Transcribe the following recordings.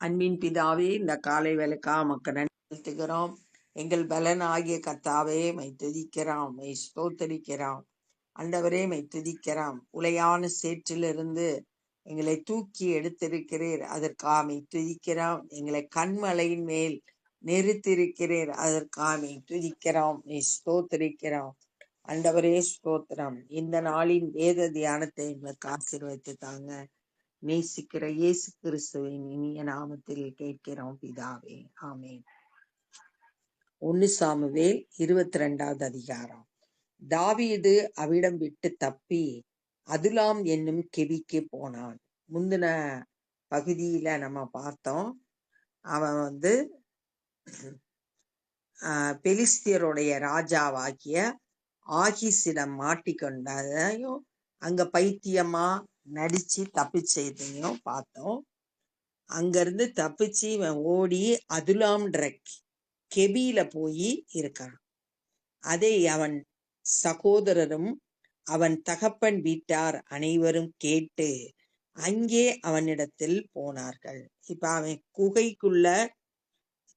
அன்பின் பிதாவே, இந்த காலை வேலைக்கா மக்கள் நன்றி செலுத்துகிறோம். எங்கள் பலன் ஆகிய கர்த்தாவே மை துதிக்கிறோம், மை ஸ்தோத்தரிக்கிறோம். ஆண்டவரே மை துதிக்கிறோம். உளையான சேற்றிலிருந்து எங்களை தூக்கி எடுத்திருக்கிறீர், அதற்காக மை துதிக்கிறோம். எங்களை கண்மலையின் மேல் நிறுத்திருக்கிறீர், அதற்காக மை துதிக்கிறோம், மை ஸ்தோத்தரிக்கிறோம். ஆண்டவரே ஸ்தோத்திரம். இந்த நாளின் வேத தியானத்தை எங்களுக்கு ஆசீர்வதித்து தாங்க. நேசிக்கிற இயேசு கிறிஸ்துவின் இனிய நாமத்தில் கேட்கிறோம் பிதாவே, ஆமென். 1 சாமுவேல் 22வது அதிகாரம். தாவீது அவிடம் விட்டு தப்பி அதுலாம் என்னும் கெபிக்கு போனான். முந்தின பகுதியில நம்ம பார்த்தோம், அவன் பெலிஸ்தியருடைய ராஜாவாகிய ஆகிசிடம் மாட்டிக்கொண்டதையும் அங்க பைத்தியமா நடிச்சு தப்பிச்சதையும் பார்த்தோம். அங்கிருந்து தப்பிச்சு இவன் ஓடி அதுலாம்ன்ற கெபியில போய் இருக்கான். அதை அவன் சகோதரரும் அவன் தகப்பன் வீட்டார் அனைவரும் கேட்டு அங்கே அவனிடத்தில் போனார்கள். இப்ப அவன் குகைக்குள்ள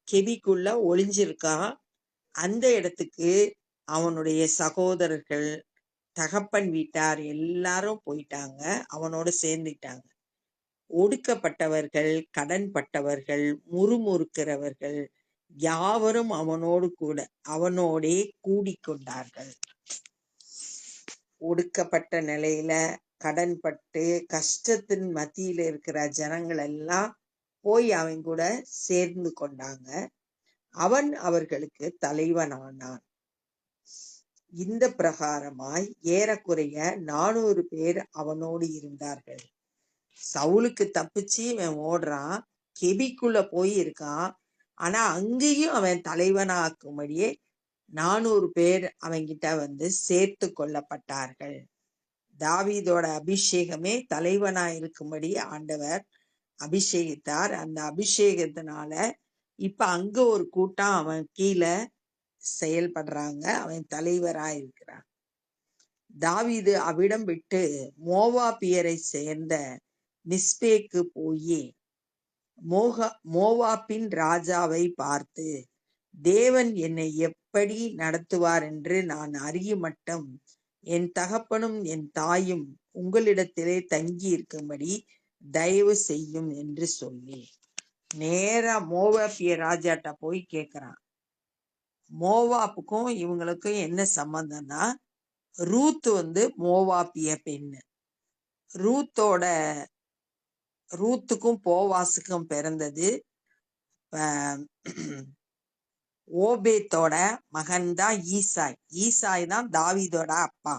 கெபிக்குள்ள ஒளிஞ்சிருக்கான். அந்த இடத்துக்கு அவனுடைய சகோதரர்கள் தகப்பன் வீட்டார் எல்லாரும் போயிட்டாங்க, அவனோட சேர்ந்துட்டாங்க. ஒடுக்கப்பட்டவர்கள், கடன்பட்டவர்கள், முறுமுறுக்கிறவர்கள் யாவரும் அவனோடே கூடிக்கொண்டார்கள். ஒடுக்கப்பட்ட நிலையில கடன்பட்டு கஷ்டத்தின் மத்தியில இருக்கிற ஜனங்கள் எல்லாம் போய் அவன் கூட சேர்ந்து கொண்டாங்க. அவன் அவர்களுக்கு தலைவனானான். இந்த பிரகாரமாய் ஏறக்குறைய 400 பேர் அவனோடு இருந்தார்கள். சவுலுக்கு தப்பிச்சு இவன் ஓடுறான், கெபிக்குள்ள போய் இருக்கான். ஆனா அங்கேயும் அவன் தலைவனாக்கும்படியே 400 பேர் அவன்கிட்ட சேர்த்து கொள்ளப்பட்டார்கள். தாவீதோட அபிஷேகமே தலைவனா இருக்கும்படி ஆண்டவர் அபிஷேகித்தார். அந்த அபிஷேகத்தினால இப்ப அங்க ஒரு கூட்டம் அவன் கீழே செயல்படுறாங்க, அவன் தலைவரா இருக்கிறான். தாவீது அவ்விடம் விட்டு மோவாபியரை சேர்ந்த மிஸ்பேக்கு போய் மோவாபின் ராஜாவை பார்த்து, தேவன் என்னை எப்படி நடத்துவார் என்று நான் அறியுமட்டும் என் தகப்பனும் என் தாயும் உங்களிடத்திலே தங்கி இருக்கும்படி தயவு செய்யும் என்று சொல்லி நேரா மோவாபிய ராஜாட்ட போய் கேட்கிறான். மோவாப்புக்கும் இவங்களுக்கும் என்ன சம்பந்தம்னா, ரூத் மோவாபிய பெண்ணு. ரூத்துக்கும் போவாசுக்கும் பிறந்தது ஓபேத்தோட மகன் தான் ஈசாய். ஈசாய் தான் தாவீதோட அப்பா.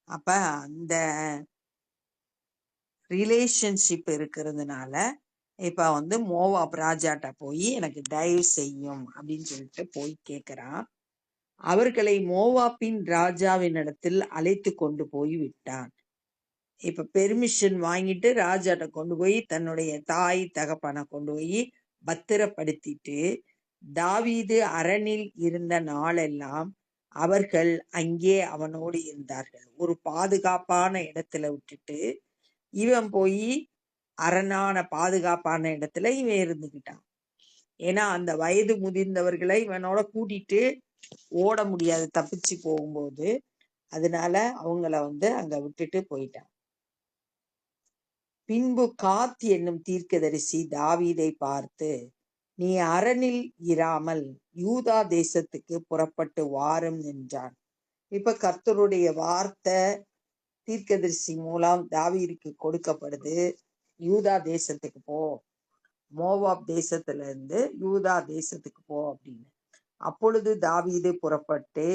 அப்ப அந்த ரிலேஷன்ஷிப் இருக்கிறதுனால இப்ப மோவாப் ராஜாட்ட போய் எனக்கு தயவு செய்யும் அப்படின்னு சொல்லிட்டு போய் கேட்கிறான். அவர்களை மோவாப்பின் ராஜாவின் இடத்தில் அழைத்து கொண்டு போய் விட்டான். இப்ப பெர்மிஷன் வாங்கிட்டு ராஜாட்ட கொண்டு போய் தன்னுடைய தாய் தகப்பனை கொண்டு போய் பத்திரப்படுத்திட்டு, தாவீது அரணில் இருந்த நாளெல்லாம் அவர்கள் அங்கே அவனோடு இருந்தார்கள். ஒரு பாதுகாப்பான இடத்துல விட்டுட்டு இவன் போய் அரணான பாதுகாப்பான இடத்துல இவன் இருந்துகிட்டான். ஏன்னா அந்த வயது முதிர்ந்தவர்களை இவனோட கூட்டிட்டு ஓட முடியாது தப்பிச்சு போகும்போது. அதனால அவங்கள அங்க விட்டுட்டு போயிட்டான். பின்பு காத் என்னும் தீர்க்கதரிசி தாவீதை பார்த்து, நீ அரணில் இராமல் யூதா தேசத்துக்கு புறப்பட்டு வாரும் என்றான். இப்ப கர்த்தருடைய வார்த்தை தீர்க்கதரிசி மூலம் தாவீதுக்கு கொடுக்கப்படுது. யூதா தேசத்துக்கு போ, மோவாப் தேசத்துல இருந்து யூதா தேசத்துக்கு போ அப்படின்னு. அப்பொழுது தாவீது புறப்பட்டு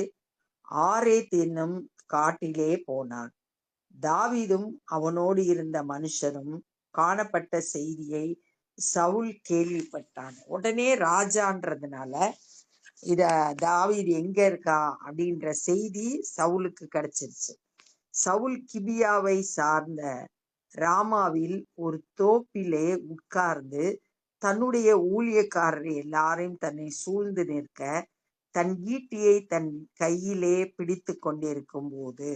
ஆரேத் என்னும் காட்டிலே போனான். தாவீதும் அவனோடு இருந்த மனுஷரும் காணப்பட்ட செய்தியை சவுல் கேள்விப்பட்டான். உடனே ராஜான்றதுனால தாவீது எங்க இருக்கா அப்படின்ற செய்தி சவுலுக்கு கிடைச்சிருச்சு. சவுல் கிபியாவை சார்ந்த ராமாவில் ஒரு தோப்பிலே உட்கார்ந்து தன்னுடைய ஊழியக்காரர் எல்லாரையும் தன்னை சூழ்ந்து நிற்க தன் ஈட்டியை தன் கையிலே பிடித்து கொண்டிருக்கும் போது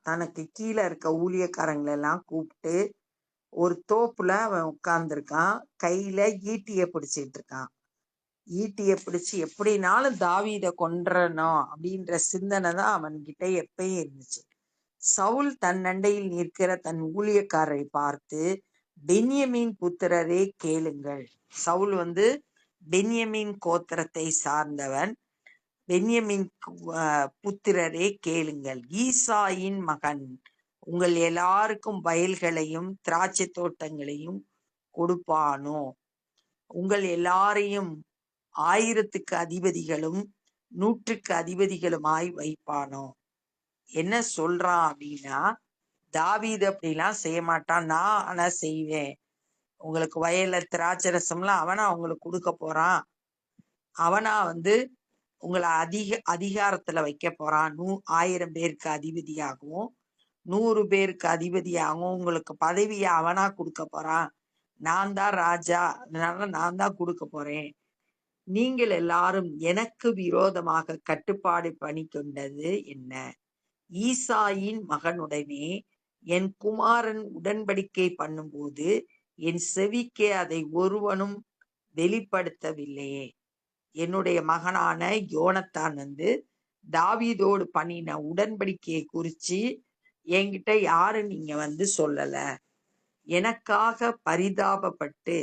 தனக்கு கீழே இருக்க ஊழியக்காரங்களெல்லாம் கூப்பிட்டு ஒரு தோப்புல அவன் உட்கார்ந்துருக்கான், கையில ஈட்டிய பிடிச்சிட்டு இருக்கான். ஈட்டிய பிடிச்சு எப்படினாலும் தாவீத கொன்றணும் அப்படின்ற சிந்தனை தான் அவன்கிட்ட எப்பயும் இருந்துச்சு. சவுல் தன் அண்டையில் நிற்கிற தன் ஊழியக்காரரை பார்த்து, பென்யமீன் புத்திரரே கேளுங்கள். சவுல் பென்யமீன் கோத்திரத்தை சார்ந்தவன். பென்யமீன் புத்திரரே கேளுங்கள், ஈசாயின் மகன் உங்கள் எல்லாருக்கும் வயல்களையும் திராட்சை தோட்டங்களையும் கொடுப்பானோ? உங்கள் எல்லாரையும் 1000க்கு அதிபதிகளும் 100க்கு அதிபதிகளுமாய் வைப்பானோ? என்ன சொல்றான் அப்படின்னா, தாவீது அப்படிலாம் செய்ய மாட்டான், நான் ஆனா செய்வேன். உங்களுக்கு வயல்ல திராட்சை ரசம்லாம் அவனா உங்களுக்கு கொடுக்க போறான். அவனா உங்களை அதிகாரத்துல வைக்க போறான். 1000 பேருக்கு அதிபதியாகவும் 100 பேருக்கு அதிபதியாகவும் உங்களுக்கு பதவியை அவனா கொடுக்க போறான். நான் தான் ராஜா, அதனால நான் தான் கொடுக்க போறேன். நீங்கள் எல்லாரும் எனக்கு விரோதமாக கட்டுப்பாடு பண்ணி கொண்டது என்ன? ஈசாயின் மகனுடனே என் குமாரன் உடன்படிக்கை பண்ணும்போது என் செவிக்கே அதை ஒருவனும் வெளிப்படுத்தவில்லையே. என்னுடைய மகனான யோனத்தான் தாவீதோடு பண்ணின உடன்படிக்கையை குறிச்சு என்கிட்ட யாரு நீங்க சொல்லல. எனக்காக பரிதாபப்பட்டு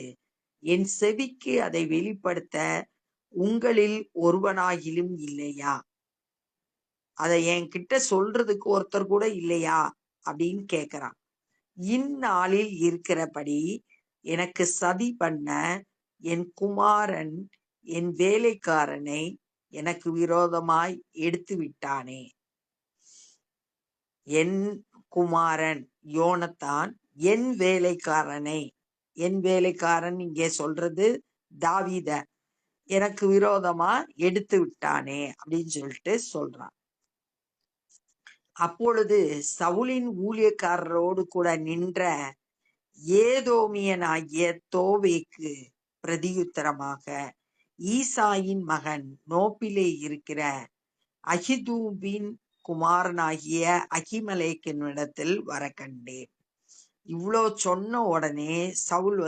என் செவிக்கு அதை வெளிப்படுத்த உங்களில் ஒருவனாகிலும் இல்லையா? அதை என்கிட்ட சொல்றதுக்கு ஒருத்தர் கூட இல்லையா அப்படின்னு கேக்குறான். இந்நாளில் இருக்கிறபடி எனக்கு சதி பண்ண என் குமாரன் என் வேலைக்காரனை எனக்கு விரோதமாய் எடுத்து விட்டானே. என் குமாரன் யோனத்தான் என் வேலைக்காரனை, என் வேலைக்காரன் இங்கே சொல்றது தாவீத, எனக்கு விரோதமா எடுத்து விட்டானே அப்படின்னு சொல்லிட்டு சொல்றான். அப்பொழுது சவுலின் ஊழியக்காரரோடு கூட நின்ற ஏதோமியனாகிய தோவேக்கு பிரதியுத்தரமாக, ஈசாயின் மகன் நோப்பிலே இருக்கிற அகிதூபின் குமாரனாகிய அகிமலேக்கினிடத்தில் வர கண்டேன். இவ்வளோ சொன்ன உடனே சவுல்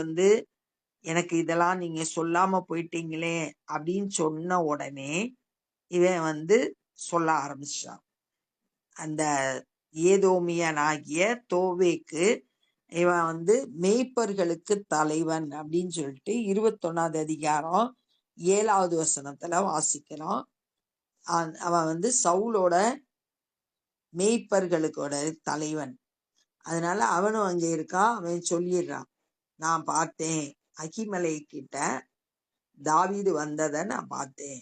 எனக்கு இதெல்லாம் நீங்க சொல்லாம போயிட்டீங்களே அப்படின்னு சொன்ன உடனே இவன் சொல்ல ஆரம்பிச்சான். அந்த ஏதோமியனாகிய தோவேக்கு இவன் மேய்ப்பர்களுக்கு தலைவன் அப்படின்னு சொல்லிட்டு 21வது அதிகாரம் 7வது வசனத்துல வாசிக்கிறோம். அவன் சவுலோட மேய்ப்பர்களுக்கோட தலைவன். அதனால அவனும் அங்க இருக்கான். அவன் சொல்லிடுறான், நான் பார்த்தேன், அகிமலை கிட்ட தாவீது வந்ததை நான் பார்த்தேன்.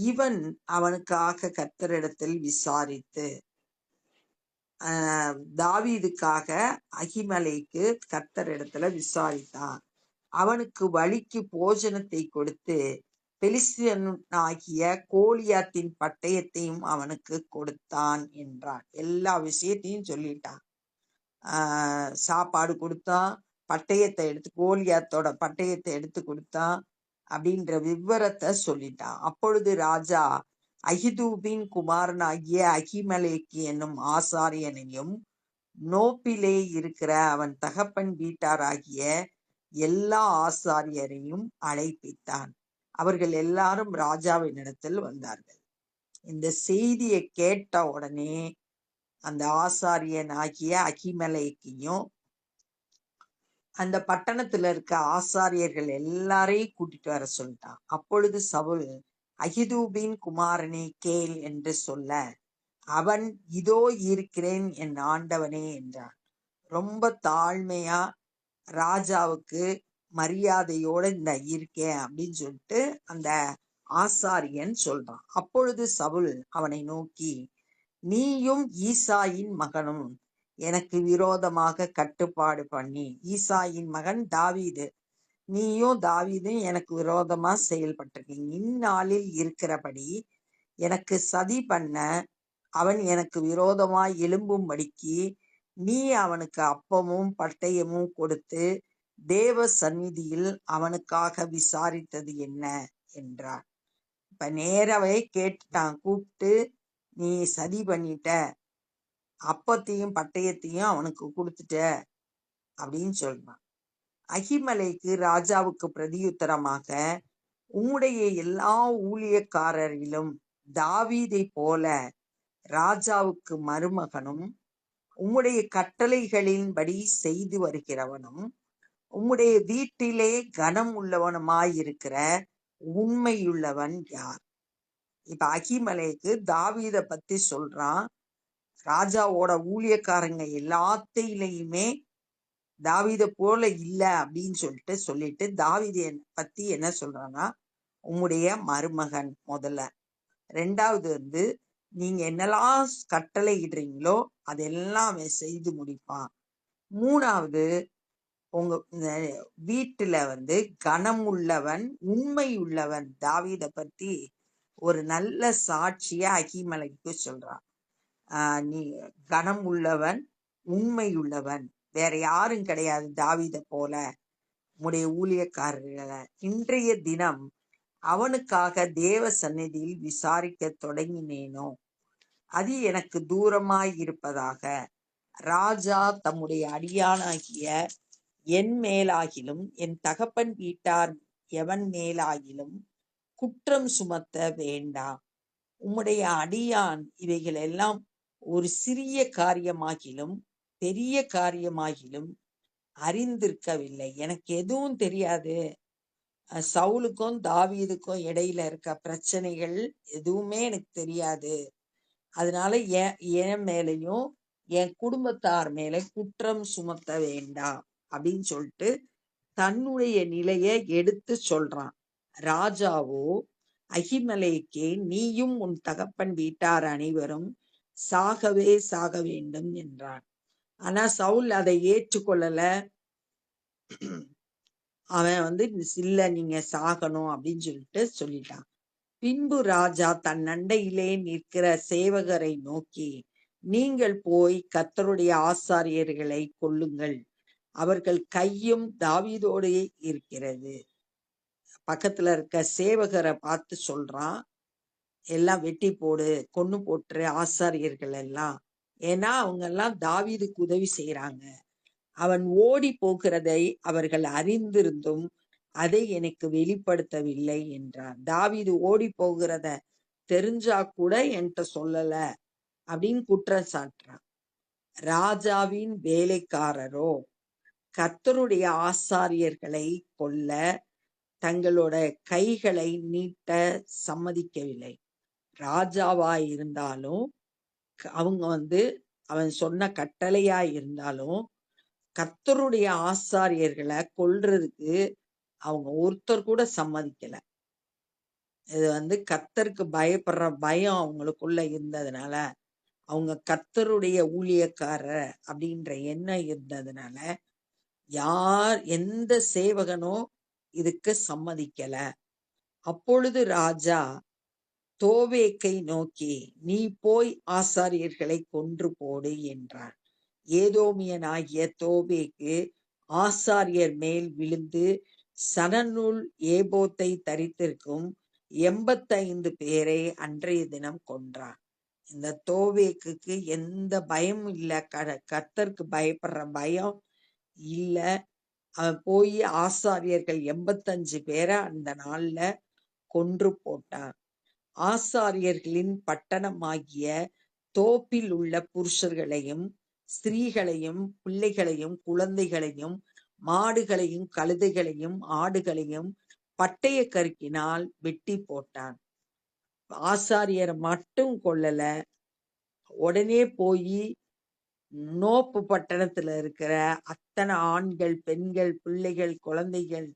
இவன் அவனுக்காக கர்த்தரிடத்தில் விசாரித்து, தாவீதுக்காக அகிமலைக்கு கர்த்தரிடத்துல விசாரித்தான். அவனுக்கு வழிக்கு போஜனத்தை கொடுத்து பெலிஸ்தியனாகிய கோலியாத்தின் பட்டயத்தையும் அவனுக்கு கொடுத்தான் என்றான். எல்லா விஷயத்தையும் சொல்லிட்டான். சாப்பாடு கொடுத்தான், பட்டயத்தை எடுத்து கோலியாத்தோட பட்டயத்தை எடுத்து கொடுத்தான் அப்படின்ற விவரத்தை சொல்லிட்டான். அப்பொழுது ராஜா அகிதூபின் குமாரனாகிய அகிமலேக்கு என்னும் ஆசாரியனையும் நோப்பிலே இருக்கிற அவன் தகப்பன் வீட்டாராகிய எல்லா ஆசாரியரையும் அழைப்பித்தான். அவர்கள் எல்லாரும் ராஜாவினிடத்தில் வந்தார்கள். இந்த செய்தியை கேட்ட உடனே அந்த ஆசாரியன் ஆகிய அகிமலேக்கையும் அந்த பட்டணத்துல இருக்க ஆசாரியர்கள் எல்லாரையும் கூட்டிட்டு வர சொல்லிட்டான். அப்பொழுது சவுல் அகிதூபின் குமாரனே கேள் என்று சொல்ல, அவன் இதோ இருக்கிறேன் என் ஆண்டவனே என்றான். ரொம்ப தாழ்மையா ராஜாவுக்கு மரியாதையோட இந்த இருக்கேன் அப்படின்னு சொல்லிட்டு அந்த ஆசாரியன் சொல்றான். அப்பொழுது சவுல் அவனை நோக்கி, நீயும் ஈசாயின் மகனும் எனக்கு விரோதமாக கட்டுப்பாடு பண்ணி, ஈசாயின் மகன் தாவீது, நீயும் தாவீதும் எனக்கு விரோதமா செயல்பட்டிருக்கீங்க. இந்நாளில் இருக்கிறபடி எனக்கு சதி பண்ண அவன் எனக்கு விரோதமாய் எழும்பும்படிக்கு நீ அவனுக்கு அப்பமும் பட்டயமும் கொடுத்து தேவ சந்நிதியில் அவனுக்காக விசாரித்தது என்ன என்றார். இப்ப நேரவே கேட்டுட்டான், கூப்பிட்டு நீ சதி பண்ணிட்ட, அப்பத்தையும் பட்டயத்தையும் அவனுக்கு கொடுத்துட்ட அப்படின்னு சொல்றான். அகிமலைக்கு ராஜாவுக்கு பிரதியுத்தரமாக, உம்முடைய எல்லா ஊழியக்காரரிலும் தாவீதை போல ராஜாவுக்கு மருமகனும், உம்முடைய கட்டளைகளின்படி செய்து வருகிறவனும், உம்முடைய வீட்டிலே கனம் உள்ளவனுமாயிருக்கிற உண்மையுள்ளவன் யார்? இப்ப அகிமலைக்கு தாவீத பத்தி சொல்றான். ராஜாவோட ஊழியக்காரங்க எல்லாத்தையிலையுமே தாவீத போல இல்ல அப்படின்னு சொல்லிட்டு தாவீத பத்தி என்ன சொல்றான்னா, உம்முடைய மருமகன் முதல்ல. ரெண்டாவது நீங்க என்னெல்லாம் கட்டளை இடுறீங்களோ அதெல்லாம் அவன் செய்து முடிப்பான். மூணாவது, உங்க வீட்டுல கனம் உள்ளவன், உண்மை உள்ளவன். தாவீத பத்தி ஒரு நல்ல சாட்சிய அகிமலைக்கு சொல்றான். நீ கனம் உள்ளவன், உண்மை உள்ளவன், வேற யாரும் கிடையாது தாவீத போல உம்முடைய ஊழியக்காரர்களை. இன்றைய தினம் அவனுக்காக தேவ சந்நிதியில் விசாரிக்க தொடங்கினேனோ அது எனக்கு தூரமாய் இருப்பதாக. ராஜா தம்முடைய அடியானாகிய என் மேலாகிலும் என் தகப்பன் வீட்டார் எவன் மேலாகிலும் குற்றம் சுமத்த வேண்டாம். உம்முடைய அடியான் இவைகள் எல்லாம் ஒரு சிறிய காரியமாகிலும் பெரிய காரியமாகிலும் அறிந்திருக்கவில்லை. எனக்கு எதுவும் தெரியாது. சவுலுக்கும் தாவீதுக்கும் இடையில இருக்க பிரச்சனைகள் எதுவுமே எனக்கு தெரியாது. அதனால என் மேலையும் என் குடும்பத்தார் மேல குற்றம் சுமத்த வேண்டாம் அப்படின்னு சொல்லிட்டு தன்னுடைய நிலைய எடுத்து சொல்றான். ராஜாவோ அகிமலேக்கே, நீயும் உன் தகப்பன் வீட்டார் அனைவரும் சாகவே சாக வேண்டும் என்றான். ஆனா சவுல் அதை ஏற்றுக்கொள்ளல. அவன் இல்ல, நீங்க சாகணும் அப்படின்னு சொல்லிட்டான். பின்பு ராஜா தன் அண்டையிலே நிற்கிற சேவகரை நோக்கி, நீங்கள் போய் கர்த்தருடைய ஆசாரியர்களை கொல்லுங்கள், அவர்கள் கையும் தாவீதோடே இருக்கிறது. பக்கத்துல இருக்க சேவகரை பார்த்து சொல்றான், எல்லாம் வெட்டி போடு, கொன்னு போட்டுரு ஆசாரியர்கள் எல்லாம். ஏன்னா அவங்க எல்லாம் தாவீதுக்கு உதவி செய்யறாங்க. அவன் ஓடி போகிறதை அவர்கள் அறிந்திருந்தும் அதை எனக்கு வெளிப்படுத்தவில்லை என்றார். தாவீது ஓடி போகிறத தெரிஞ்சா கூட என்கிட்ட சொல்லல அப்படின்னு குற்றம் சாட்டுறான். ராஜாவின் வேலைக்காரரோ கர்த்தருடைய ஆசாரியர்களை கொல்ல தங்களோட கைகளை நீட்ட சம்மதிக்கவில்லை. ராஜாவா இருந்தாலும் அவங்க அவன் சொன்ன கட்டளையா இருந்தாலும் கர்த்தருடைய ஆசாரியர்களை கொல்றதுக்கு அவங்க ஒருத்தர் கூட சம்மதிக்கல. இது கர்த்தருக்கு பயப்படுற பயம் அவங்களுக்குள்ள இருந்ததுனால, அவங்க கர்த்தருடைய ஊழியக்காரர் அப்படின்ற எண்ணம் இருந்ததுனால எந்த சேவகனோ இதுக்கு சம்மதிக்கல. அப்பொழுது ராஜா தோவேக்கை நோக்கி, நீ போய் ஆசாரியர்களை கொன்று போடு என்றான். ஏதோமியனாகிய தோவேக்கு ஆசாரியர் மேல் விழுந்து சணநூல் ஏபோத்தை தரித்திருக்கும் 85 பேரை அன்றைய தினம் கொன்றான். இந்த தோவேக்கு எந்த பயமும் இல்ல, கர்த்தருக்கு பயப்படுற பயம் இல்ல. அவன் போய் ஆசாரியர்கள் 85 பேரை அந்த நாள்ல கொன்று போட்டான். ஆசாரியர்களின் பட்டணமாகிய தோப்பில் உள்ள புருஷர்களையும் ஸ்திரீகளையும் பிள்ளைகளையும் குழந்தைகளையும் மாடுகளையும் கழுதைகளையும் ஆடுகளையும் பட்டய கருக்கினால் வெட்டி போட்டான். ஆசாரியரை மட்டும் கொல்லல. உடனே போய் நோப்பு பட்டணத்துல இருக்கிற அத்தனை ஆண்கள், பெண்கள், பிள்ளைகள், குழந்தைகள்,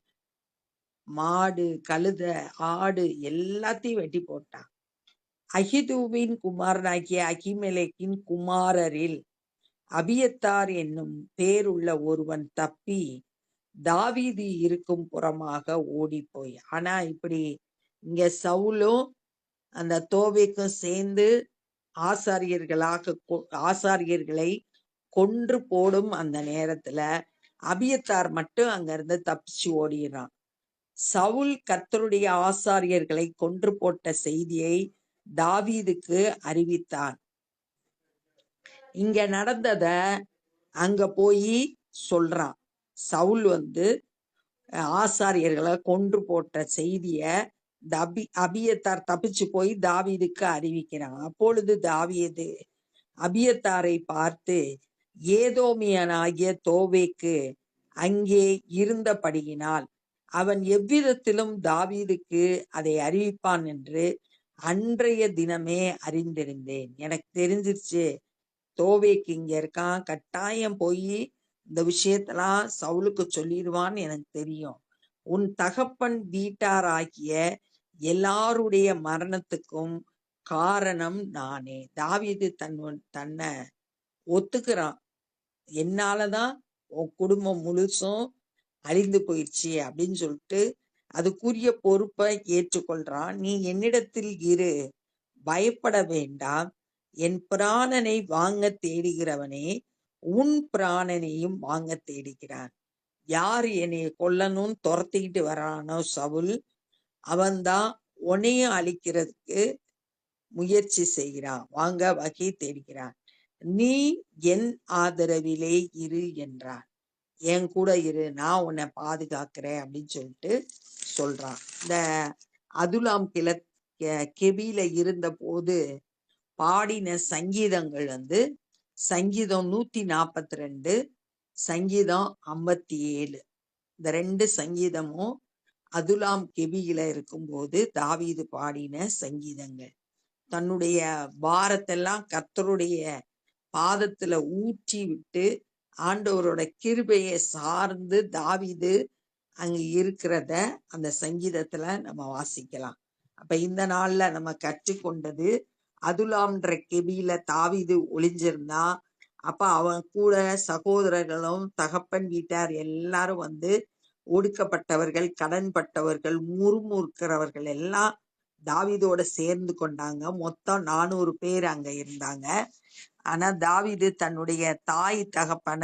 மாடு, கழுதை, ஆடு எல்லாத்தையும் வெட்டி போட்டான். அகிதூவின் குமாரனாகிய அகிமெலேக்கின் குமாரரில் அபியத்தார் என்னும் பேருள்ள ஒருவன் தப்பி தாவீது இருக்கும் புறமாக ஓடி போய். ஆனா இப்படி இங்க சவுலும் அந்த தோவேக்கும் சேர்ந்து ஆசாரியர்களை கொன்று போடும் அந்த நேரத்துல அபியத்தார் மட்டும் அங்க இருந்து தப்பிச்சு ஓடிடுறான். சவுல் கர்த்தருடைய ஆசாரியர்களை கொன்று போட்ட செய்தியை தாவீதுக்கு அறிவித்தான். இங்க நடந்தத அங்க போய் சொல்றான். சவுல் வந்து ஆசாரியர்களை கொன்று போட்ட செய்திய அபியத்தார் தப்பிச்சு போய் தாவீதுக்கு அறிவிக்கிறான். அப்பொழுது தாவீது அபியத்தாரை பார்த்து, ஏதோமியனாகிய தோவேக்கு அங்கே இருந்தபடியினால் அவன் எவ்விதத்திலும் தாவீதுக்கு அதை அறிவிப்பான் என்று அன்றைய தினமே அறிந்திருந்தேன். எனக்கு தெரிஞ்சிருச்சு, தோவேக்கு இங்க இருக்கான், கட்டாயம் போய் இந்த விஷயத்தெல்லாம் சவுலுக்கு சொல்லிடுவான்னு எனக்கு தெரியும். உன் தகப்பன் வீட்டாராகிய எல்லாருடைய மரணத்துக்கும் காரணம் நானே. தாவீது தன்னை ஒத்துக்கிறான். என்னாலதான் உன் குடும்பம் முழுசும் அழிந்து போயிடுச்சு அப்படின்னு சொல்லிட்டு அதுக்குரிய பொறுப்பை ஏற்றுக்கொள்றான். நீ என்னிடத்தில் இரு, பயப்பட வேண்டாம். என் பிராணனை வாங்க தேடுகிறவனே உன் பிராணனையும் வாங்க தேடுகிறான். யார் என்னை கொல்லணும்னு துரத்திக்கிட்டு வரானோ சவுல், அவன்தான் உன்னையும் அழிக்கிறதுக்கு முயற்சி செய்கிறான், வாங்க வகை தேடுகிறான். நீ என் ஆதரவிலே இரு என்றான். என் கூட இரு, நான் உன்னை பாதுகாக்கிறேன் அப்படின்னு சொல்லிட்டு சொல்றான். இந்த அதுலாம் கெபியில இருந்த போது பாடின சங்கீதங்கள் வந்து சங்கீதம் 142, சங்கீதம் 57. இந்த 2 சங்கீதமும் அதுலாம் கெபியில இருக்கும்போது தாவீது பாடின சங்கீதங்கள். தன்னுடைய பாரத்தெல்லாம் கர்த்தருடைய பாதத்துல ஊற்றி விட்டு ஆண்டவரோட கிருபையை சார்ந்து தாவீது அங்க இருக்கிறத அந்த சங்கீதத்துல நம்ம வாசிக்கலாம். அப்ப இந்த நாள்ல நம்ம கற்றுக்கொண்டது, அதுலாம்ன்ற கெபியில தாவீது ஒளிஞ்சிருந்தான். அப்ப அவன் கூட சகோதரர்களும் தகப்பன் வீட்டார் எல்லாரும் வந்து ஒடுக்கப்பட்டவர்கள், கடன்பட்டவர்கள், முறுமுறுக்கிறவர்கள் எல்லாம் தாவீதோட சேர்ந்து கொண்டாங்க. மொத்தம் 400 பேர் அங்க இருந்தாங்க. ஆனா தாவீது தன்னுடைய தாய் தகப்பன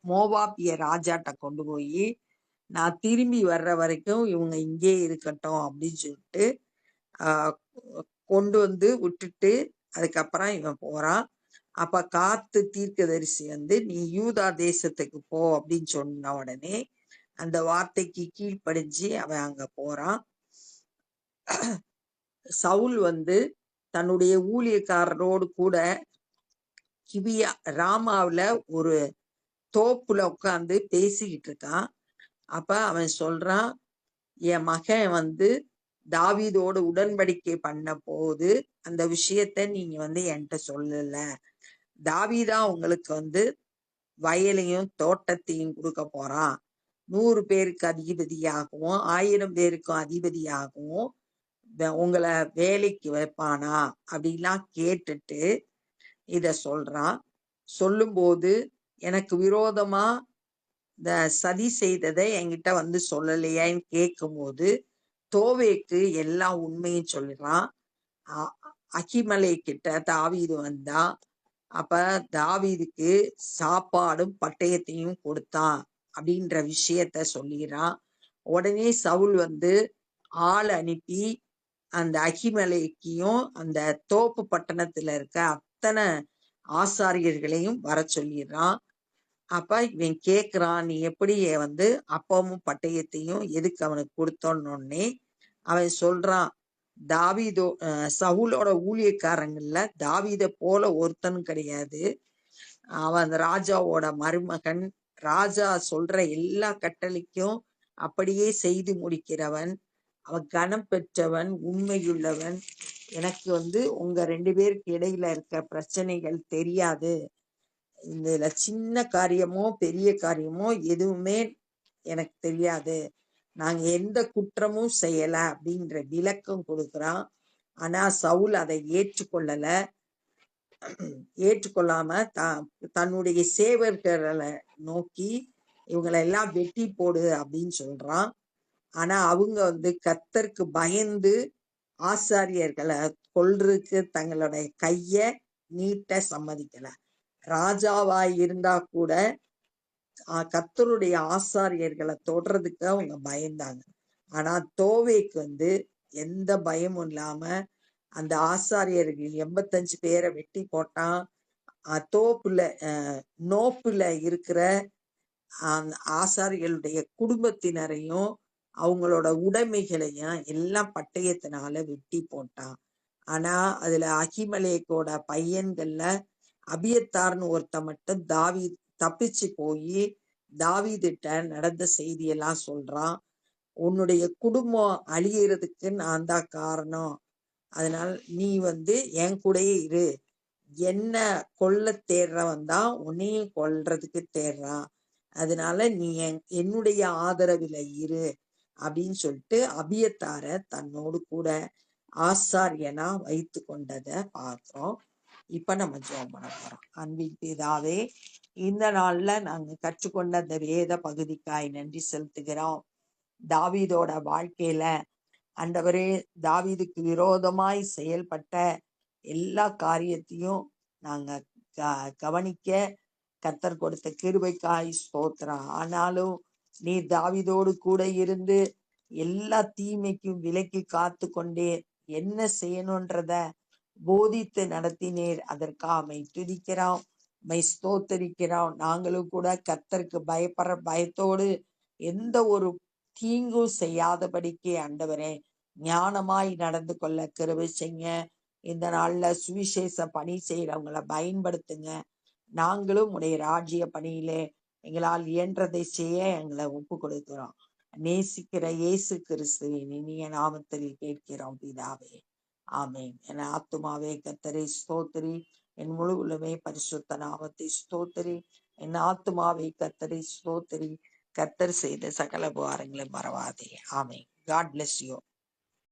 மோவாபிய ராஜாட்ட கொண்டு போய், நான் திரும்பி வர்ற வரைக்கும் இவங்க இங்கே இருக்கட்டும் அப்படின்னு சொல்லிட்டு கொண்டு வந்து விட்டுட்டு அதுக்கப்புறம் இவன் போறான். அப்ப காத்து தீர்க்கதரிசி வந்து, நீ யூதா தேசத்துக்கு போ அப்படின்னு சொன்ன உடனே அந்த வார்த்தைக்கு கீழ்ப்படிஞ்சு அவன் அங்க போறான். சவுல் வந்து தன்னுடைய ஊழியக்காரரோடு கூட கிபியா ராமாவுல ஒரு தோப்புல உட்கார்ந்து பேசிக்கிட்டு இருக்கான். அப்ப அவன் சொல்றான், என் மகன் வந்து தாவீதோடு உடன்படிக்கை பண்ண போது அந்த விஷயத்த நீங்க வந்து என்கிட்ட சொல்லல. தாவீதா உங்களுக்கு வந்து வயலையும் தோட்டத்தையும் கொடுக்க போறான். 100 பேருக்கு அதிபதியாகவும் 1000 பேருக்கும் அதிபதியாகவும் உங்களை வேலைக்கு வைப்பானா அப்படிலாம் கேட்டுட்டு இத சொல்றான். சொல்லும்போது, எனக்கு விரோதமா இந்த சதி செய்ததை என்கிட்ட வந்து சொல்லலையான்னு கேட்கும்போது தோவேக்கு எல்லா உண்மையும் சொல்றான். அகிமலை கிட்ட தாவீது வந்தான். அப்ப தாவீதுக்கு சாப்பாடும் பட்டயத்தையும் கொடுத்தான் அப்படின்ற விஷயத்த சொல்லிடுறான். உடனே சவுல் வந்து ஆள் அனுப்பி அந்த அகிமலைக்கையும் அந்த தோப்பு பட்டணத்துல இருக்க அத்தனை ஆசாரியர்களையும் வர சொல்லிடுறான். அப்ப இவன் கேக்குறான், நீ எப்படி வந்து அப்பமும் பட்டயத்தையும் எதுக்கு அவனுக்கு கொடுத்தோன்னே அவன் சொல்றான், தாவீதோ சவுலோட ஊழியக்காரங்கள்ல தாவீத போல ஒருத்தன் கிடையாது. அவன் ராஜாவோட மருமகன், ராஜா சொல்ற எல்லா கட்டளைக்கும் அப்படியே செய்து முடிக்கிறவன், அவன் கனம் பெற்றவன், உண்மையுள்ளவன். எனக்கு வந்து உங்க 2 பேருக்கு இடையில இருக்க பிரச்சனைகள் தெரியாது. இதுல சின்ன காரியமோ பெரிய காரியமோ எதுவுமே எனக்கு தெரியாது. நாங்க எந்த குற்றமும் செய்யல அப்படின்ற விளக்கம் கொடுக்குறான். ஆனா சவுல் அதை ஏற்றுக்கொள்ளாம தன்னுடைய சேவர்களை நோக்கி இவங்களை எல்லாம் வெட்டி போடு அப்படின்னு சொல்றான். ஆனா அவங்க வந்து கர்த்தருக்கு பயந்து ஆசாரியர்களை கொல்றதுக்கு தங்களுடைய கைய நீட்ட சம்மதிக்கல. ராஜாவாய் இருந்தா கூட கர்த்தருடைய ஆசாரியர்களை தொடுறதுக்கு அவங்க பயந்தாங்க. ஆனா தோவேக்கு வந்து எந்த பயமும் இல்லாம அந்த ஆசாரியர்கள் 85 பேரை வெட்டி போட்டான். தோப்புல நோப்புல இருக்கிற ஆசாரியர்களுடைய குடும்பத்தினரையும் அவங்களோட உடைமைகளையும் எல்லாம் பட்டயத்தினால வெட்டி போட்டான். ஆனா அதுல அகிமலேக்கோட பையன்கள்ல அபியத்தார்னு ஒருத்த மட்டும் தப்பிச்சு போய் தாவீதுட்ட நடந்த செய்தியெல்லாம் சொல்றான். உன்னுடைய குடும்பம் அழியறதுக்கு நான் தான் காரணம், அதனால நீ என் கூடயே இரு, என்ன கொல்ல தேடுறவன் தான் உன்னையும் கொல்றதுக்கு தேடுறான், அதனால நீ என்னுடைய ஆதரவுல இரு அப்படின்னு சொல்லிட்டு அபியத்தார தன்னோடு கூட ஆசாரியனா வைத்து கொண்டதை பார்க்கிறோம். இப்ப நம்ம ஜெபம் பண்ண போறோம். அன்பின் பிதாவே, இந்த நாள்ல நாங்க கற்றுக்கொண்ட அந்த வேத பகுதிக்காய் நன்றி செலுத்துகிறோம். தாவீதோட வாழ்க்கையில ஆண்டவரே, தாவீதுக்கு விரோதமாய் செயல்பட்ட எல்லா காரியத்தையும் நாங்க கவனிக்க கர்த்தர் கொடுத்த கிருபைக்காய் ஸ்தோத்திரம். ஆனாலும் நீ தாவீதோடு கூட இருந்து எல்லா தீமைக்கும் விலக்கி காத்து கொண்டே என்ன செய்யணும்ன்றத போதித்து நடத்தினீர். அதற்காக துதிக்கிறோம், ஸ்தோத்தரிக்கிறோம். நாங்களும் கூட கர்த்தருக்கு பயப்படுற பயத்தோடு எந்த ஒரு தீங்கும் செய்யாதபடிக்கு ஆண்டவரே ஞானமாய் நடந்து கொள்ள கிருபை செய்யுங்க. இந்த நாள்ல சுவிசேஷ பணி செய்யறவங்களை பயன்படுத்துங்க. நாங்களும் உடைய ராஜ்ய பணியிலே எங்களால் இயன்றதை செய்ய எங்களை ஒப்பு கொடுக்கிறோம். நேசிக்கிற இயேசு கிறிஸ்துவின் இனிய நாமத்தில் கேட்கிறோம் பிதாவே, ஆமென். என் ஆத்துமாவே கர்த்தரை ஸ்தோத்திரி, என் முழு உள்ளமே பரிசுத்த நாமத்தை ஸ்தோத்திரி. என் ஆத்துமாவை கர்த்தரை ஸ்தோத்திரி, கர்த்தர் செய்த சகல உபகாரங்களை மறவாதே. ஆமென். God bless you.